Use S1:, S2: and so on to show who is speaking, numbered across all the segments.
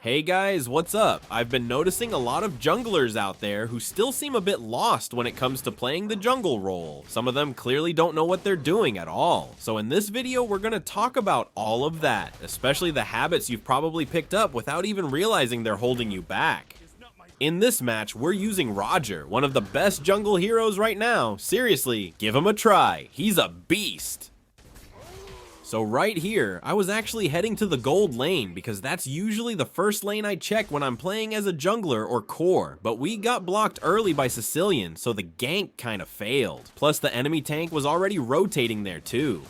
S1: Hey guys, what's up? I've been noticing a lot of junglers out there who still seem a bit lost when it comes to playing the jungle role. Some of them clearly don't know what they're doing at all. So in this video, we're gonna talk about all of that, especially the habits you've probably picked up without even realizing they're holding you back. In this match, we're using Roger, one of the best jungle heroes right now. Seriously, give him a try. He's a beast. So right here, I was actually heading to the gold lane because that's usually the first lane I check when I'm playing as a jungler or core, but we got blocked early by Sicilian, so the gank kinda failed. Plus the enemy tank was already rotating there too.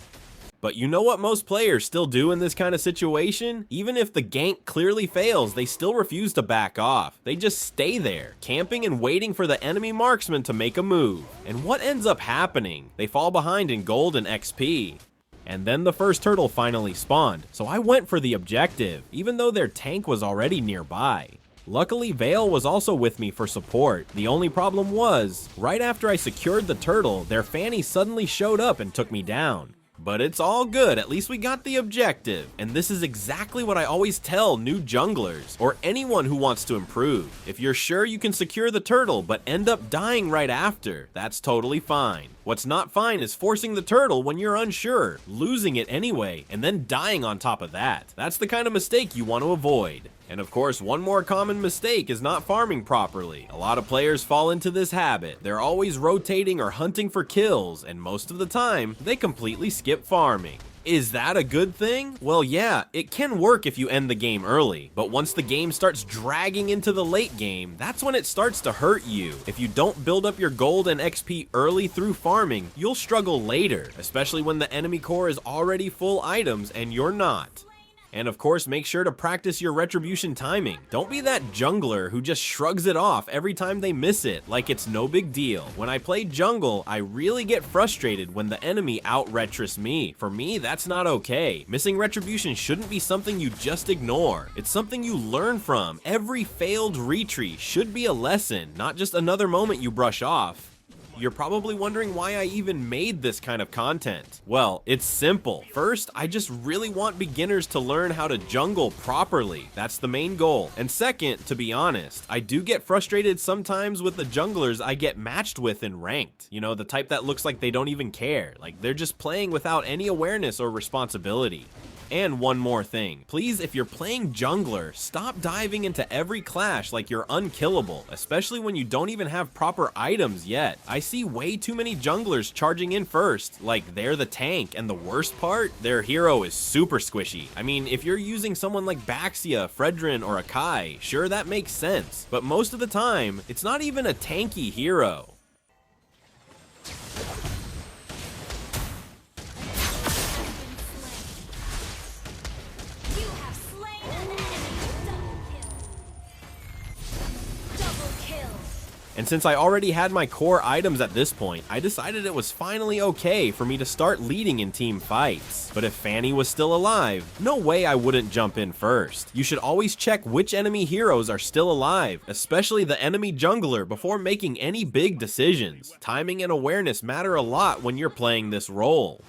S1: But you know what most players still do in this kind of situation? Even if the gank clearly fails, they still refuse to back off. They just stay there, camping and waiting for the enemy marksman to make a move. And what ends up happening? They fall behind in gold and XP. And then the first turtle finally spawned, so I went for the objective, even though their tank was already nearby. Luckily, Vale was also with me for support. The only problem was, right after I secured the turtle, their Fanny suddenly showed up and took me down. But it's all good, at least we got the objective. And this is exactly what I always tell new junglers, or anyone who wants to improve. If you're sure you can secure the turtle, but end up dying right after, that's totally fine. What's not fine is forcing the turtle when you're unsure, losing it anyway, and then dying on top of that. That's the kind of mistake you want to avoid. And of course, one more common mistake is not farming properly. A lot of players fall into this habit. They're always rotating or hunting for kills, and most of the time, they completely skip farming. Is that a good thing? Well, yeah, it can work if you end the game early, but once the game starts dragging into the late game, that's when it starts to hurt you. If you don't build up your gold and XP early through farming, you'll struggle later, especially when the enemy core is already full items and you're not. And of course, make sure to practice your retribution timing. Don't be that jungler who just shrugs it off every time they miss it, like it's no big deal. When I play jungle, I really get frustrated when the enemy out-retris me. For me, that's not okay. Missing retribution shouldn't be something you just ignore. It's something you learn from. Every failed retreat should be a lesson, not just another moment you brush off. You're probably wondering why I even made this kind of content. Well, it's simple. First, I just really want beginners to learn how to jungle properly. That's the main goal. And second, to be honest, I do get frustrated sometimes with the junglers I get matched with in ranked. You know, the type that looks like they don't even care. Like they're just playing without any awareness or responsibility. And one more thing, please, if you're playing jungler, stop diving into every clash like you're unkillable, especially when you don't even have proper items yet. I see way too many junglers charging in first, like they're the tank, and the worst part, their hero is super squishy. I mean, if you're using someone like Baxia, Fredrin, or Akai, sure, that makes sense, but most of the time, it's not even a tanky hero. And since I already had my core items at this point, I decided it was finally okay for me to start leading in team fights. But if Fanny was still alive, no way I wouldn't jump in first. You should always check which enemy heroes are still alive, especially the enemy jungler, before making any big decisions. Timing and awareness matter a lot when you're playing this role.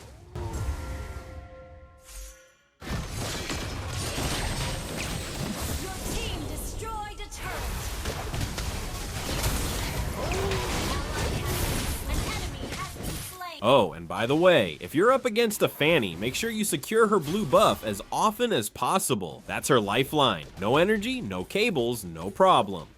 S1: Oh, and by the way, if you're up against a Fanny, make sure you secure her blue buff as often as possible. That's her lifeline. No energy, no cables, no problem.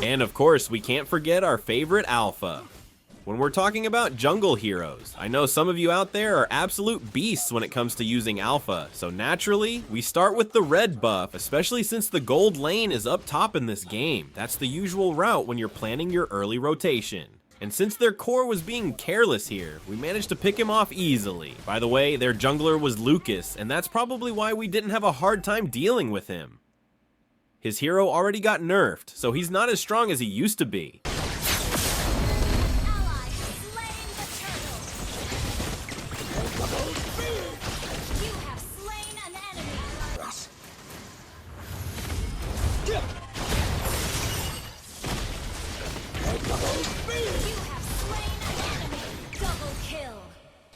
S1: And of course, we can't forget our favorite Alpha. When we're talking about jungle heroes, I know some of you out there are absolute beasts when it comes to using Alpha, so naturally, we start with the red buff, especially since the gold lane is up top in this game. That's the usual route when you're planning your early rotation. And since their core was being careless here, we managed to pick him off easily. By the way, their jungler was Lucas, and that's probably why we didn't have a hard time dealing with him. His hero already got nerfed, so he's not as strong as he used to be.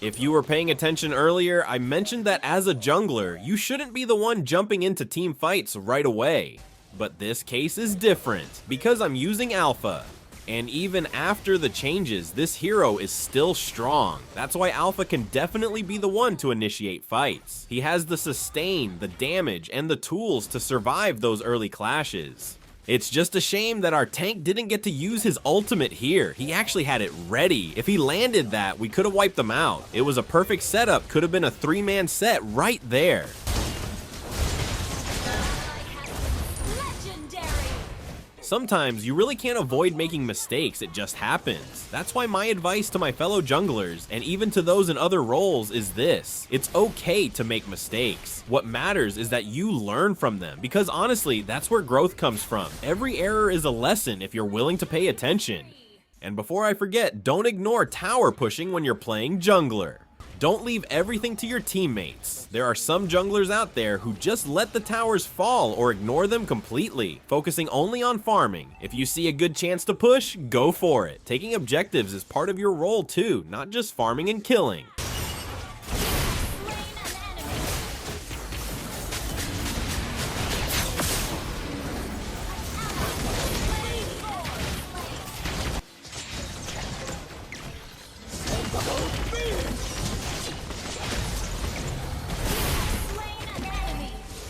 S1: If you were paying attention earlier, I mentioned that as a jungler, you shouldn't be the one jumping into team fights right away. But this case is different, because I'm using Alpha. And even after the changes, this hero is still strong. That's why Alpha can definitely be the one to initiate fights. He has the sustain, the damage, and the tools to survive those early clashes. It's just a shame that our tank didn't get to use his ultimate here. He actually had it ready. If he landed that, we could have wiped them out. It was a perfect setup, could have been a 3-man set right there. Sometimes you really can't avoid making mistakes, it just happens. That's why my advice to my fellow junglers, and even to those in other roles, is this. It's okay to make mistakes. What matters is that you learn from them, because honestly, that's where growth comes from. Every error is a lesson if you're willing to pay attention. And before I forget, don't ignore tower pushing when you're playing jungler. Don't leave everything to your teammates. There are some junglers out there who just let the towers fall or ignore them completely, focusing only on farming. If you see a good chance to push, go for it. Taking objectives is part of your role too, not just farming and killing.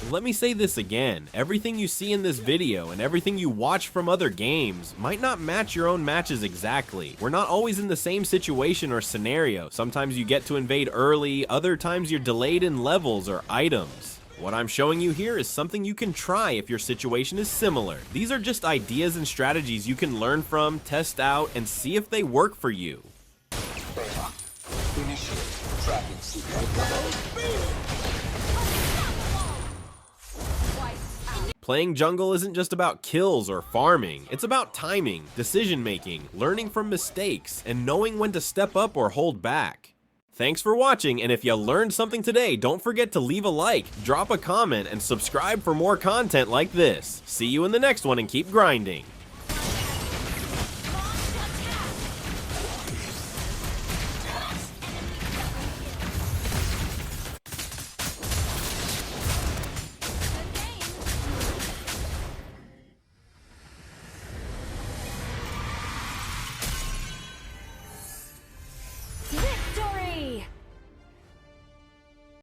S1: Let me say this again, everything you see in this video and everything you watch from other games might not match your own matches exactly. We're not always in the same situation or scenario. Sometimes you get to invade early, other times you're delayed in levels or items. What I'm showing you here is something you can try if your situation is similar. These are just ideas and strategies you can learn from, test out, and see if they work for you. Playing jungle isn't just about kills or farming, it's about timing, decision making, learning from mistakes, and knowing when to step up or hold back. Thanks for watching, and if you learned something today, don't forget to leave a like, drop a comment, and subscribe for more content like this. See you in the next one and keep grinding.